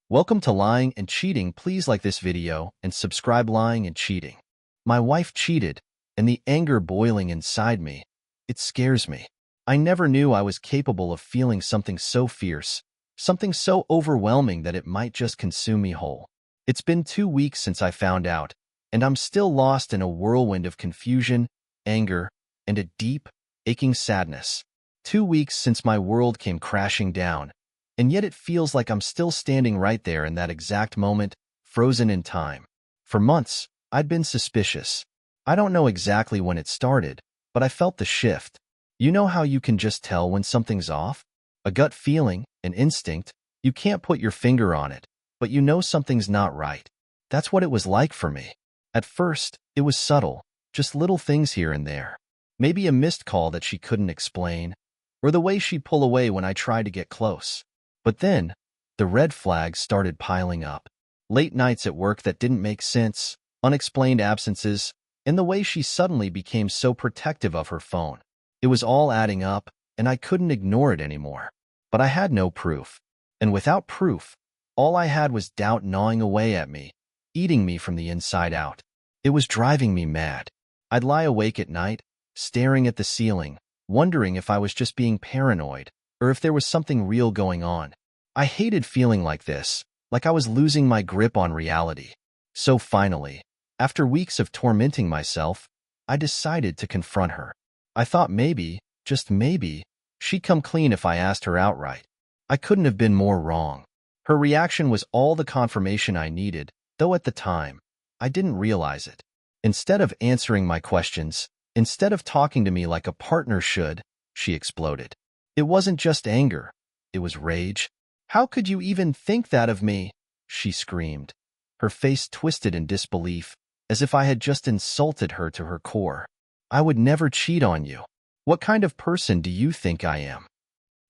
Welcome to Lying and Cheating. Please like this video and subscribe. Lying and Cheating. My wife cheated, and the anger boiling inside me, it scares me. I never knew I was capable of feeling something so fierce, something so overwhelming that it might just consume me whole. It's been 2 weeks since I found out, and I'm still lost in a whirlwind of confusion, anger, and a deep, aching sadness. 2 weeks since my world came crashing down, and yet it feels like I'm still standing right there in that exact moment, frozen in time. For months, I'd been suspicious. I don't know exactly when it started, but I felt the shift. You know how you can just tell when something's off? A gut feeling, an instinct. You can't put your finger on it, but you know something's not right. That's what it was like for me. At first, it was subtle, just little things here and there. Maybe a missed call that she couldn't explain, or the way she'd pull away when I tried to get close. But then, the red flags started piling up. Late nights at work that didn't make sense, unexplained absences, and the way she suddenly became so protective of her phone. It was all adding up, and I couldn't ignore it anymore. But I had no proof. And without proof, all I had was doubt gnawing away at me, eating me from the inside out. It was driving me mad. I'd lie awake at night, staring at the ceiling, wondering if I was just being paranoid, or if there was something real going on. I hated feeling like this, like I was losing my grip on reality. So finally, after weeks of tormenting myself, I decided to confront her. I thought maybe, just maybe, she'd come clean if I asked her outright. I couldn't have been more wrong. Her reaction was all the confirmation I needed, though at the time, I didn't realize it. Instead of answering my questions, instead of talking to me like a partner should, she exploded. It wasn't just anger, it was rage. "How could you even think that of me?" she screamed, her face twisted in disbelief, as if I had just insulted her to her core. "I would never cheat on you. What kind of person do you think I am?"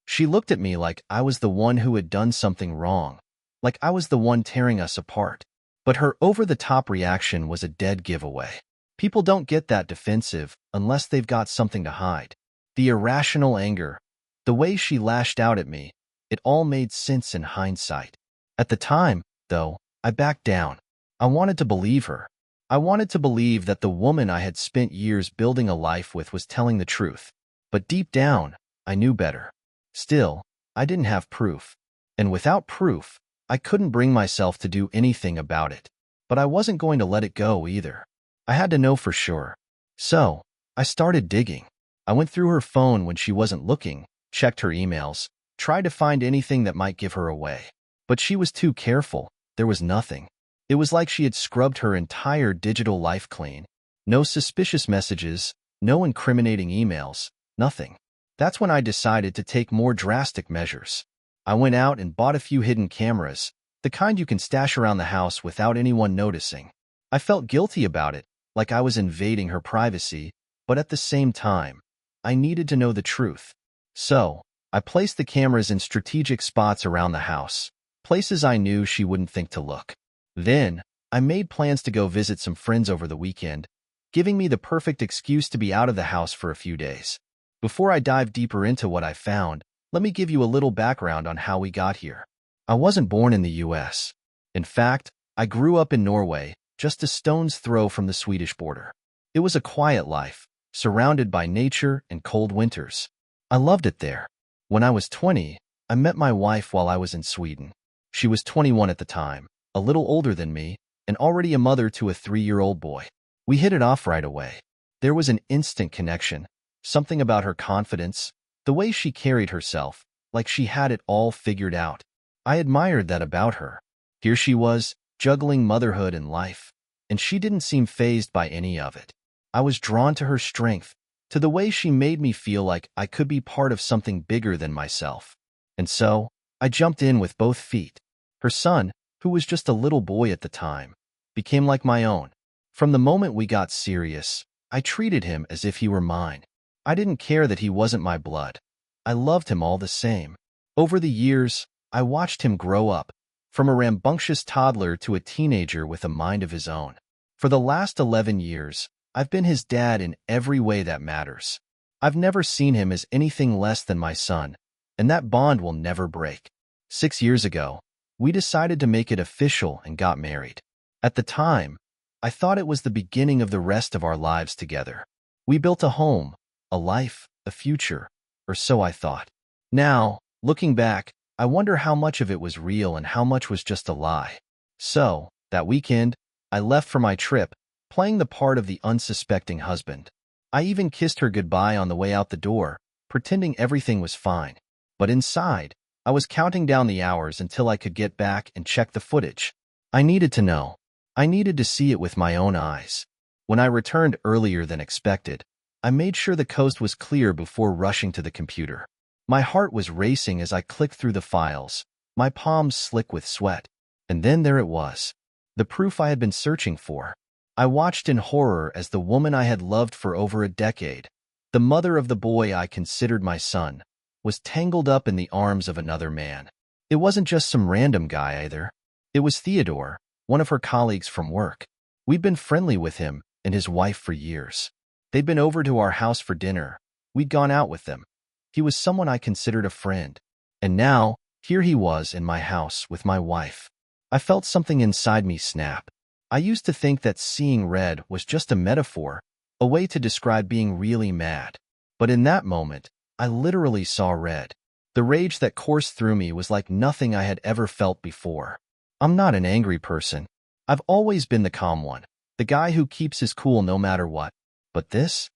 She looked at me like I was the one who had done something wrong, like I was the one tearing us apart. But her over-the-top reaction was a dead giveaway. People don't get that defensive unless they've got something to hide. The irrational anger, the way she lashed out at me, it all made sense in hindsight. At the time, though, I backed down. I wanted to believe her. I wanted to believe that the woman I had spent years building a life with was telling the truth. But deep down, I knew better. Still, I didn't have proof. And without proof, I couldn't bring myself to do anything about it. But I wasn't going to let it go either. I had to know for sure. So, I started digging. I went through her phone when she wasn't looking, checked her emails, tried to find anything that might give her away. But she was too careful. There was nothing. It was like she had scrubbed her entire digital life clean. No suspicious messages, no incriminating emails, nothing. That's when I decided to take more drastic measures. I went out and bought a few hidden cameras, the kind you can stash around the house without anyone noticing. I felt guilty about it, like I was invading her privacy, but at the same time, I needed to know the truth. So, I placed the cameras in strategic spots around the house, places I knew she wouldn't think to look. Then, I made plans to go visit some friends over the weekend, giving me the perfect excuse to be out of the house for a few days. Before I dive deeper into what I found, let me give you a little background on how we got here. I wasn't born in the US. In fact, I grew up in Norway, just a stone's throw from the Swedish border. It was a quiet life, surrounded by nature and cold winters. I loved it there. When I was 20, I met my wife while I was in Sweden. She was 21 at the time, a little older than me, and already a mother to a 3-year-old boy. We hit it off right away. There was an instant connection, something about her confidence, the way she carried herself, like she had it all figured out. I admired that about her. Here she was, juggling motherhood and life, and she didn't seem fazed by any of it. I was drawn to her strength, to the way she made me feel like I could be part of something bigger than myself. And so, I jumped in with both feet. Her son, who was just a little boy at the time, became like my own. From the moment we got serious, I treated him as if he were mine. I didn't care that he wasn't my blood. I loved him all the same. Over the years, I watched him grow up, from a rambunctious toddler to a teenager with a mind of his own. For the last 11 years, I've been his dad in every way that matters. I've never seen him as anything less than my son, and that bond will never break. 6 years ago, We decided to make it official and got married. At the time, I thought it was the beginning of the rest of our lives together. We built a home, a life, a future, or so I thought. Now, looking back, I wonder how much of it was real and how much was just a lie. So, that weekend, I left for my trip, playing the part of the unsuspecting husband. I even kissed her goodbye on the way out the door, pretending everything was fine. But inside, I was counting down the hours until I could get back and check the footage. I needed to know. I needed to see it with my own eyes. When I returned earlier than expected, I made sure the coast was clear before rushing to the computer. My heart was racing as I clicked through the files, my palms slick with sweat. And then there it was, the proof I had been searching for. I watched in horror as the woman I had loved for over a decade, the mother of the boy I considered my son, was tangled up in the arms of another man. It wasn't just some random guy either. It was Theodor, one of her colleagues from work. We'd been friendly with him and his wife for years. They'd been over to our house for dinner. We'd gone out with them. He was someone I considered a friend. And now, here he was in my house with my wife. I felt something inside me snap. I used to think that seeing red was just a metaphor, a way to describe being really mad. But in that moment, I literally saw red. The rage that coursed through me was like nothing I had ever felt before. I'm not an angry person. I've always been the calm one, the guy who keeps his cool no matter what. But this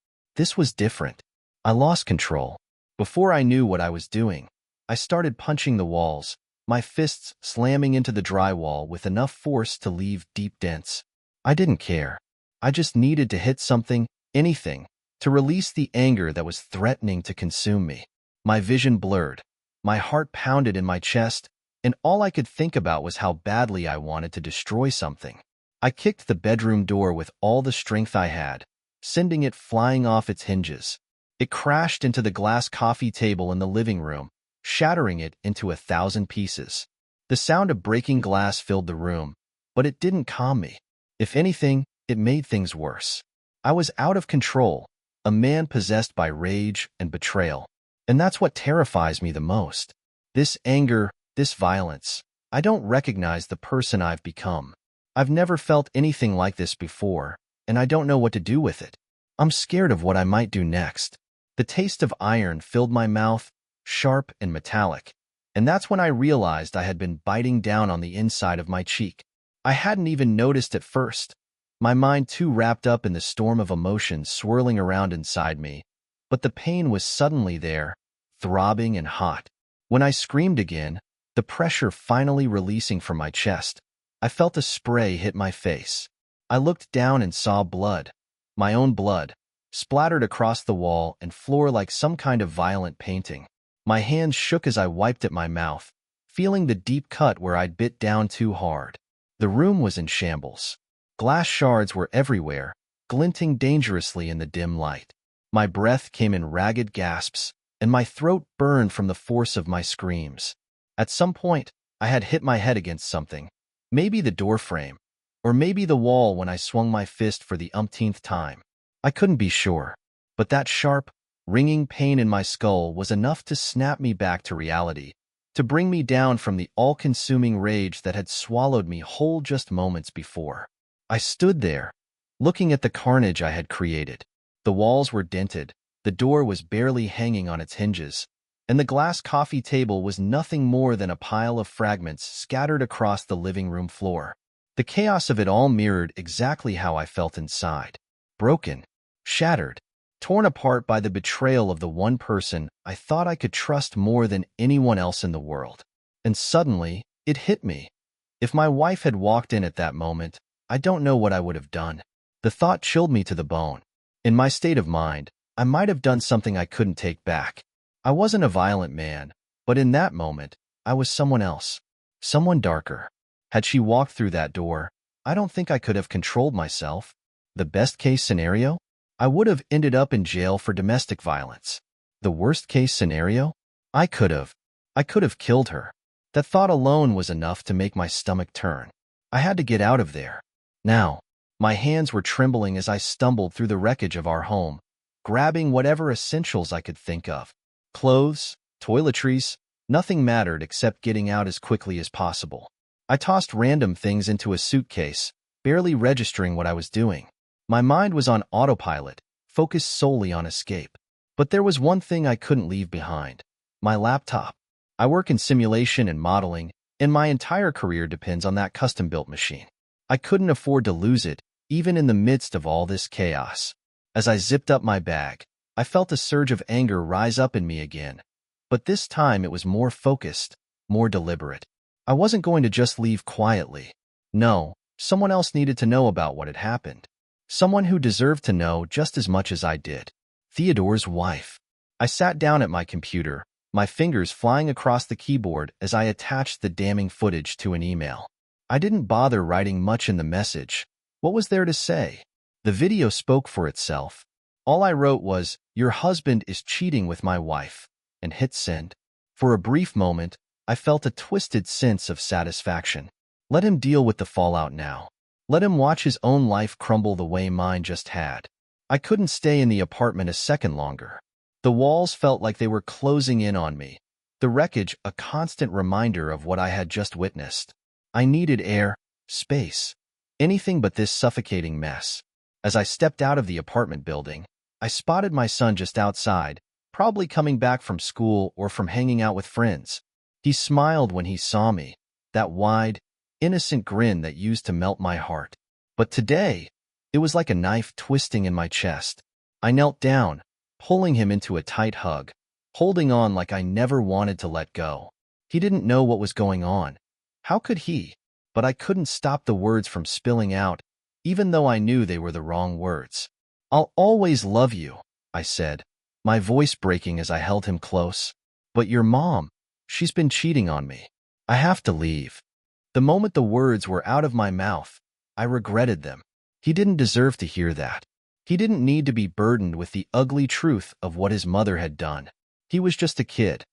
was different. I lost control. Before I knew what I was doing, I started punching the walls, my fists slamming into the drywall with enough force to leave deep dents. I didn't care. I just needed to hit something, anything, to release the anger that was threatening to consume me. My vision blurred. My heart pounded in my chest, and all I could think about was how badly I wanted to destroy something. I kicked the bedroom door with all the strength I had, sending it flying off its hinges. It crashed into the glass coffee table in the living room, shattering it into 1,000 pieces. The sound of breaking glass filled the room, but it didn't calm me. If anything, it made things worse. I was out of control, a man possessed by rage and betrayal. And that's what terrifies me the most. This anger, this violence. I don't recognize the person I've become. I've never felt anything like this before, and I don't know what to do with it. I'm scared of what I might do next. The taste of iron filled my mouth, sharp and metallic, and that's when I realized I had been biting down on the inside of my cheek. I hadn't even noticed at first, my mind too wrapped up in the storm of emotions swirling around inside me, but the pain was suddenly there, throbbing and hot. When I screamed again, the pressure finally releasing from my chest, I felt a spray hit my face. I looked down and saw blood, my own blood, splattered across the wall and floor like some kind of violent painting. My hands shook as I wiped at my mouth, feeling the deep cut where I'd bit down too hard. The room was in shambles. Glass shards were everywhere, glinting dangerously in the dim light. My breath came in ragged gasps, and my throat burned from the force of my screams. At some point, I had hit my head against something, maybe the door frame, or maybe the wall when I swung my fist for the umpteenth time. I couldn't be sure, but that sharp, ringing pain in my skull was enough to snap me back to reality, to bring me down from the all-consuming rage that had swallowed me whole just moments before. I stood there, looking at the carnage I had created. The walls were dented, the door was barely hanging on its hinges, and the glass coffee table was nothing more than a pile of fragments scattered across the living room floor. The chaos of it all mirrored exactly how I felt inside. Broken, shattered, torn apart by the betrayal of the one person I thought I could trust more than anyone else in the world. And suddenly, it hit me. If my wife had walked in at that moment, I don't know what I would have done. The thought chilled me to the bone. In my state of mind, I might have done something I couldn't take back. I wasn't a violent man, but in that moment, I was someone else. Someone darker. Had she walked through that door, I don't think I could have controlled myself. The best-case scenario? I would have ended up in jail for domestic violence. The worst-case scenario? I could have killed her. That thought alone was enough to make my stomach turn. I had to get out of there. Now, my hands were trembling as I stumbled through the wreckage of our home, grabbing whatever essentials I could think of. Clothes, toiletries, nothing mattered except getting out as quickly as possible. I tossed random things into a suitcase, barely registering what I was doing. My mind was on autopilot, focused solely on escape. But there was one thing I couldn't leave behind: my laptop. I work in simulation and modeling, and my entire career depends on that custom-built machine. I couldn't afford to lose it, even in the midst of all this chaos. As I zipped up my bag, I felt a surge of anger rise up in me again. But this time it was more focused, more deliberate. I wasn't going to just leave quietly. No, someone else needed to know about what had happened. Someone who deserved to know just as much as I did. Theodor's wife. I sat down at my computer, my fingers flying across the keyboard as I attached the damning footage to an email. I didn't bother writing much in the message. What was there to say? The video spoke for itself. All I wrote was, "Your husband is cheating with my wife," and hit send. For a brief moment, I felt a twisted sense of satisfaction. Let him deal with the fallout now. Let him watch his own life crumble the way mine just had. I couldn't stay in the apartment a second longer. The walls felt like they were closing in on me, the wreckage a constant reminder of what I had just witnessed. I needed air, space, anything but this suffocating mess. As I stepped out of the apartment building, I spotted my son just outside, probably coming back from school or from hanging out with friends. He smiled when he saw me, that wide, innocent grin that used to melt my heart. But today, it was like a knife twisting in my chest. I knelt down, pulling him into a tight hug, holding on like I never wanted to let go. He didn't know what was going on. How could he? But I couldn't stop the words from spilling out, even though I knew they were the wrong words. "I'll always love you," I said, my voice breaking as I held him close. "But your mom, she's been cheating on me. I have to leave." The moment the words were out of my mouth, I regretted them. He didn't deserve to hear that. He didn't need to be burdened with the ugly truth of what his mother had done. He was just a kid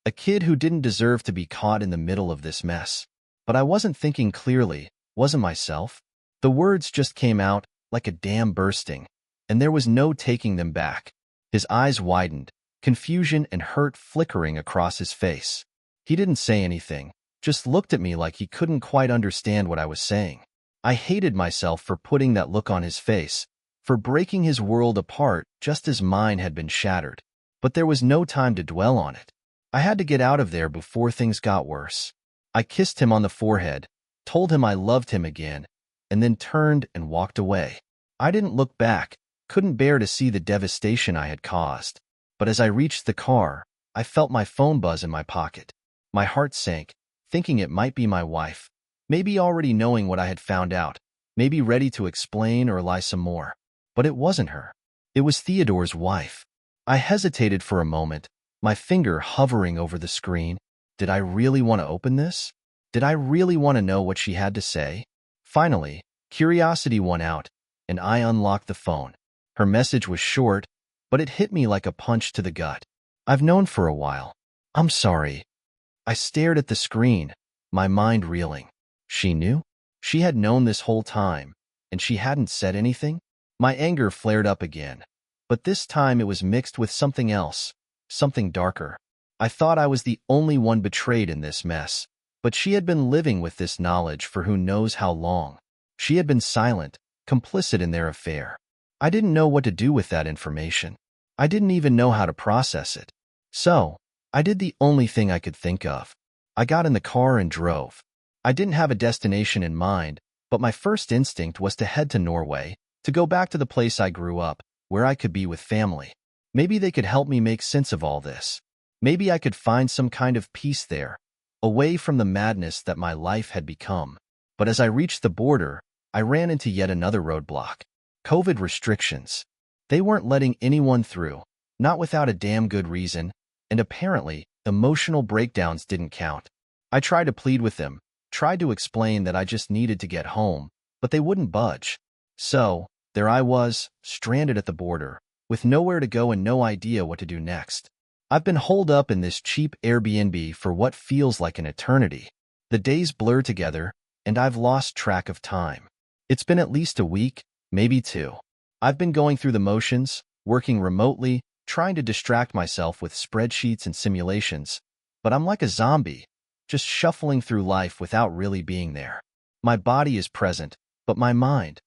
who didn't deserve to be caught in the middle of this mess. But I wasn't thinking clearly, wasn't myself. The words just came out like a dam bursting, and there was no taking them back. His eyes widened, confusion and hurt flickering across his face. He didn't say anything, just looked at me like he couldn't quite understand what I was saying. I hated myself for putting that look on his face, for breaking his world apart just as mine had been shattered. But there was no time to dwell on it. I had to get out of there before things got worse. I kissed him on the forehead, told him I loved him again, and then turned and walked away. I didn't look back, couldn't bear to see the devastation I had caused. But as I reached the car, I felt my phone buzz in my pocket. My heart sank, thinking it might be my wife, maybe already knowing what I had found out, maybe ready to explain or lie some more. But it wasn't her. It was Theodor's wife. I hesitated for a moment, my finger hovering over the screen. Did I really want to open this? Did I really want to know what she had to say? Finally, curiosity won out, and I unlocked the phone. Her message was short, but it hit me like a punch to the gut. "I've known for a while. I'm sorry." I stared at the screen, my mind reeling. She knew? She had known this whole time, and she hadn't said anything? My anger flared up again, but this time it was mixed with something else, something darker. I thought I was the only one betrayed in this mess, but she had been living with this knowledge for who knows how long. She had been silent, complicit in their affair. I didn't know what to do with that information. I didn't even know how to process it. So, I did the only thing I could think of. I got in the car and drove. I didn't have a destination in mind, but my first instinct was to head to Norway, to go back to the place I grew up, where I could be with family. Maybe they could help me make sense of all this. Maybe I could find some kind of peace there, away from the madness that my life had become. But as I reached the border, I ran into yet another roadblock. COVID restrictions. They weren't letting anyone through, not without a damn good reason, and apparently, emotional breakdowns didn't count. I tried to plead with them, tried to explain that I just needed to get home, but they wouldn't budge. So, there I was, stranded at the border, with nowhere to go and no idea what to do next. I've been holed up in this cheap Airbnb for what feels like an eternity. The days blur together, and I've lost track of time. It's been at least a week, maybe two. I've been going through the motions, working remotely, trying to distract myself with spreadsheets and simulations, but I'm like a zombie, just shuffling through life without really being there. My body is present, but my mind,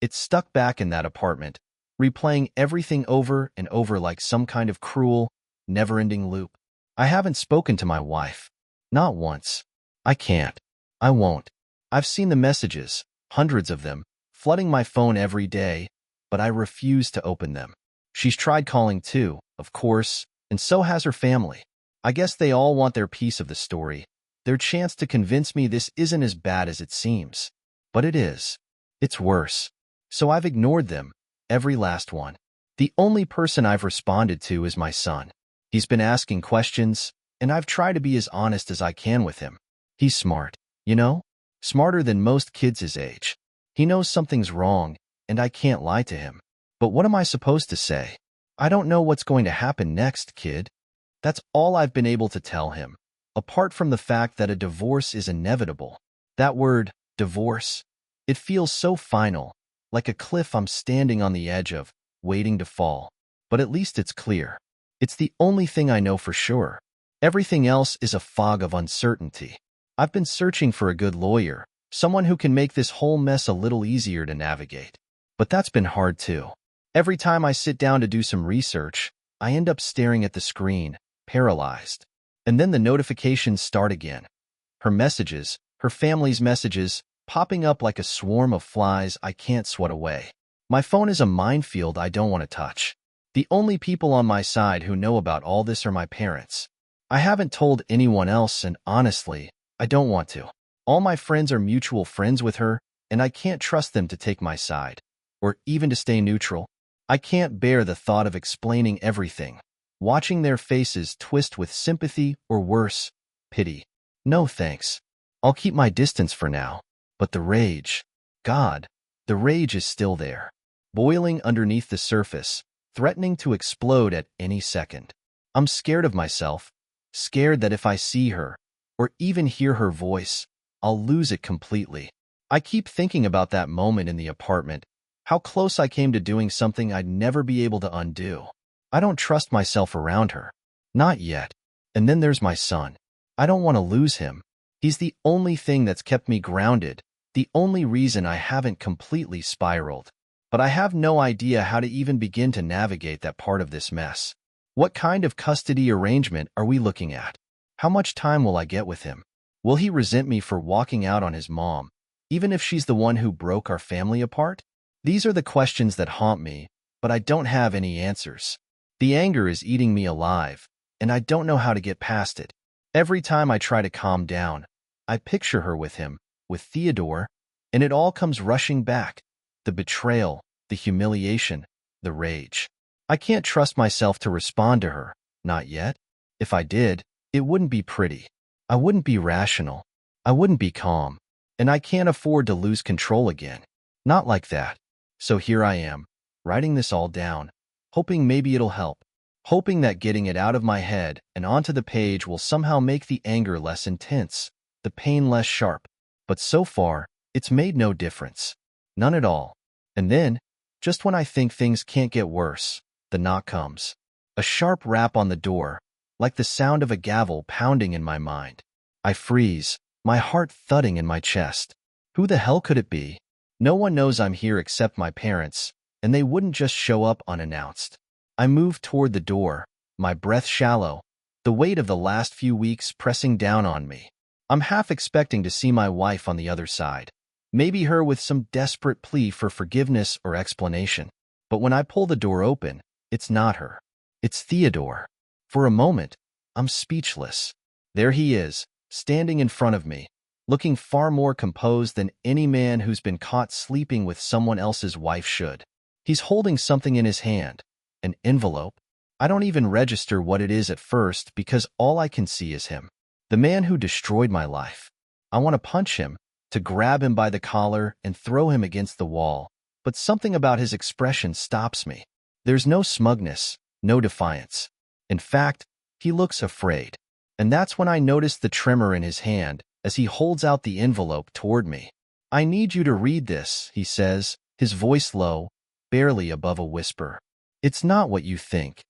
it's stuck back in that apartment, replaying everything over and over like some kind of cruel, never-ending loop. I haven't spoken to my wife. Not once. I can't. I won't. I've seen the messages, hundreds of them, flooding my phone every day, but I refuse to open them. She's tried calling too, of course, and so has her family. I guess they all want their piece of the story, their chance to convince me this isn't as bad as it seems. But it is. It's worse. So I've ignored them, every last one. The only person I've responded to is my son. He's been asking questions, and I've tried to be as honest as I can with him. He's smart, you know? Smarter than most kids his age. He knows something's wrong, and I can't lie to him. But what am I supposed to say? I don't know what's going to happen next, kid. That's all I've been able to tell him, apart from the fact that a divorce is inevitable. That word, divorce, it feels so final, like a cliff I'm standing on the edge of, waiting to fall. But at least it's clear. It's the only thing I know for sure. Everything else is a fog of uncertainty. I've been searching for a good lawyer, someone who can make this whole mess a little easier to navigate. But that's been hard too. Every time I sit down to do some research, I end up staring at the screen, paralyzed. And then the notifications start again. Her messages, her family's messages, popping up like a swarm of flies I can't swat away. My phone is a minefield I don't want to touch. The only people on my side who know about all this are my parents. I haven't told anyone else, and honestly, I don't want to. All my friends are mutual friends with her, and I can't trust them to take my side, or even to stay neutral. I can't bear the thought of explaining everything, watching their faces twist with sympathy or worse, pity. No thanks. I'll keep my distance for now. But the rage, God, the rage is still there, boiling underneath the surface, threatening to explode at any second. I'm scared of myself, scared that if I see her, or even hear her voice, I'll lose it completely. I keep thinking about that moment in the apartment, how close I came to doing something I'd never be able to undo. I don't trust myself around her. Not yet. And then there's my son. I don't want to lose him. He's the only thing that's kept me grounded, the only reason I haven't completely spiraled. But I have no idea how to even begin to navigate that part of this mess. What kind of custody arrangement are we looking at? How much time will I get with him? Will he resent me for walking out on his mom, even if she's the one who broke our family apart? These are the questions that haunt me, but I don't have any answers. The anger is eating me alive, and I don't know how to get past it. Every time I try to calm down, I picture her with him, with Theodor, and it all comes rushing back. The betrayal, the humiliation, the rage. I can't trust myself to respond to her, not yet. If I did, it wouldn't be pretty. I wouldn't be rational. I wouldn't be calm. And I can't afford to lose control again. Not like that. So here I am, writing this all down, hoping maybe it'll help. Hoping that getting it out of my head and onto the page will somehow make the anger less intense, the pain less sharp. But so far, it's made no difference. None at all. And then, just when I think things can't get worse, the knock comes. A sharp rap on the door, like the sound of a gavel pounding in my mind. I freeze, my heart thudding in my chest. Who the hell could it be? No one knows I'm here except my parents, and they wouldn't just show up unannounced. I move toward the door, my breath shallow, the weight of the last few weeks pressing down on me. I'm half expecting to see my wife on the other side. Maybe her with some desperate plea for forgiveness or explanation. But when I pull the door open, it's not her. It's Theodor. For a moment, I'm speechless. There he is, standing in front of me, looking far more composed than any man who's been caught sleeping with someone else's wife should. He's holding something in his hand, an envelope. I don't even register what it is at first because all I can see is him, the man who destroyed my life. I want to punch him, to grab him by the collar and throw him against the wall, but something about his expression stops me. There's no smugness, no defiance. In fact, he looks afraid. And that's when I notice the tremor in his hand as he holds out the envelope toward me. "I need you to read this," he says, his voice low, barely above a whisper. "It's not what you think."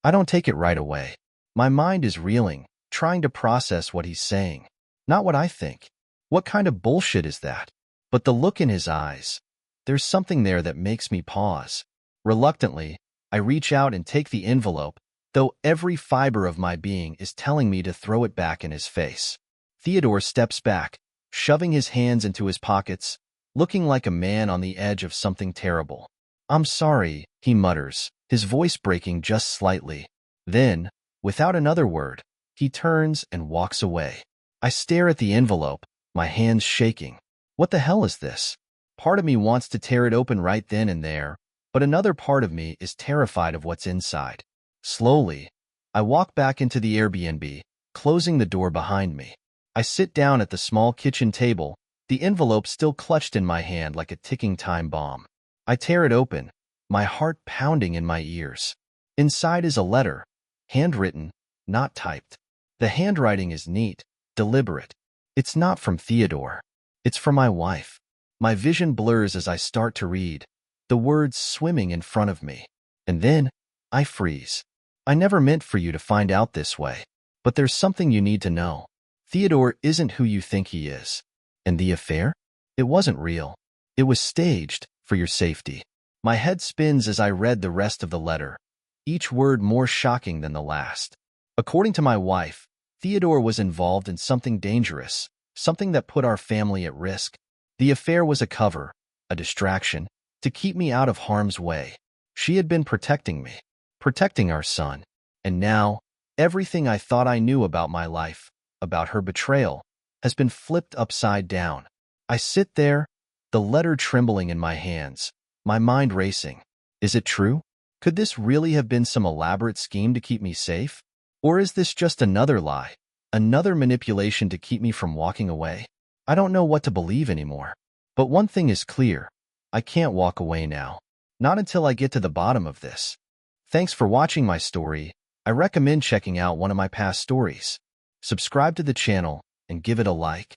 I don't take it right away. My mind is reeling, trying to process what he's saying. Not what I think. What kind of bullshit is that? But the look in his eyes, there's something there that makes me pause. Reluctantly, I reach out and take the envelope, though every fiber of my being is telling me to throw it back in his face. Theodor steps back, shoving his hands into his pockets, looking like a man on the edge of something terrible. "I'm sorry," he mutters, his voice breaking just slightly. Then, without another word, he turns and walks away. I stare at the envelope, my hands shaking. What the hell is this? Part of me wants to tear it open right then and there, but another part of me is terrified of what's inside. Slowly, I walk back into the Airbnb, closing the door behind me. I sit down at the small kitchen table, the envelope still clutched in my hand like a ticking time bomb. I tear it open, my heart pounding in my ears. Inside is a letter, handwritten, not typed. The handwriting is neat, deliberate. It's not from Theodor. It's from my wife. My vision blurs as I start to read, the words swimming in front of me. And then, I freeze. I never meant for you to find out this way. But there's something you need to know. Theodor isn't who you think he is. And the affair? It wasn't real. It was staged, for your safety. My head spins as I read the rest of the letter, each word more shocking than the last. According to my wife, Theodor was involved in something dangerous, something that put our family at risk. The affair was a cover, a distraction, to keep me out of harm's way. She had been protecting me, protecting our son. And now, everything I thought I knew about my life, about her betrayal, has been flipped upside down. I sit there, the letter trembling in my hands, my mind racing. Is it true? Could this really have been some elaborate scheme to keep me safe? Or is this just another lie, another manipulation to keep me from walking away? I don't know what to believe anymore. But one thing is clear. I can't walk away now. Not until I get to the bottom of this. Thanks for watching my story. I recommend checking out one of my past stories. Subscribe to the channel and give it a like.